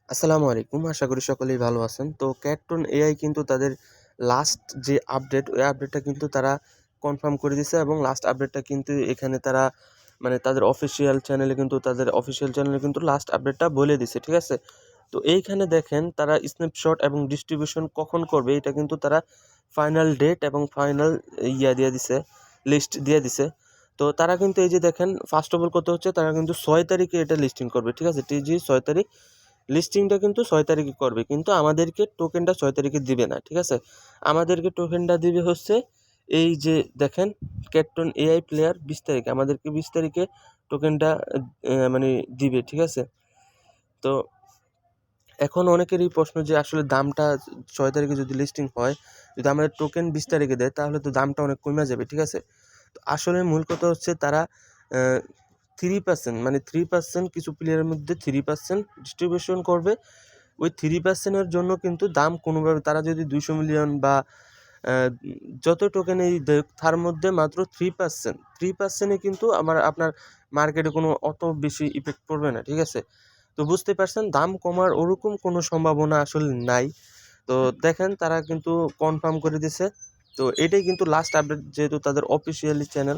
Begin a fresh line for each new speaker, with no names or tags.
আসসালামু আলাইকুম। আশা করি সকলেই ভালো আছেন। তো ক্যাটটন এআই কিন্তু তাদের লাস্ট যে আপডেট, ওই আপডেটটা কিন্তু তারা কনফার্ম করে দিছে এবং লাস্ট আপডেটটা কিন্তু এখানে তারা মানে তাদের অফিসিয়াল চ্যানেলে কিন্তু লাস্ট আপডেটটা বলে দিছে। ঠিক আছে? তো এইখানে দেখেন তারা স্ন্যাপশট এবং ডিস্ট্রিবিউশন কখন করবে এটা কিন্তু তারা ফাইনাল ডেট এবং ফাইনাল দিয়ে দিছে, লিস্ট দিয়ে দিছে। তো তারা কিন্তু এই যে দেখেন ফার্স্ট অফ অল কত হচ্ছে তারা কিন্তু ৬ তারিখে এটা লিস্টিং করবে। ঠিক আছে? টিজি ৬ তারিখ লিস্টিংটা কিন্তু ৬ তারিখে করবে। কিন্তু আমাদেরকে টোকেনটা ৬ তারিখে দিবে না। ঠিক আছে? আমাদেরকে টোকেনটা দিবে হচ্ছে এই যে দেখেন ক্যাটটন এআই প্লেয়ার ২০ তারিখে। আমাদেরকে ২০ তারিখে টোকেনটা মানে দিবে। ঠিক আছে? তো এখন অনেকেরই প্রশ্ন যে আসলে দামটা ৬ তারিখে যদি লিস্টিং হয়, যদি আমাদের টোকেন ২০ তারিখে দেয় তাহলে তো দামটা অনেক কইমা যাবে। ঠিক আছে? তো আসলে মূল কথা হচ্ছে তারা আ 3% মানে 3% কিছু প্লেয়ারের মধ্যে 3% ডিস্ট্রিবিউশন করবে। ওই 3% এর জন্য কিন্তু দাম কোনোভাবে তারা যদি ২০০ মিলিয়ন বা আ যত টোকেনই দেক তার মধ্যে মাত্র 3% এ কিন্তু আপনার মার্কেটে কোনো অত বেশি ইফেক্ট পড়বে না। ঠিক আছে? তো বুঝতে পারছেন দাম কমার ওরকম কোনো সম্ভাবনা আসলে নাই। তো দেখেন তারা কিন্তু কনফার্ম করে দিছে। তো এটাই কিন্তু লাস্ট আপডেট যেহেতু তাদের অফিসিয়ালি চ্যানেল।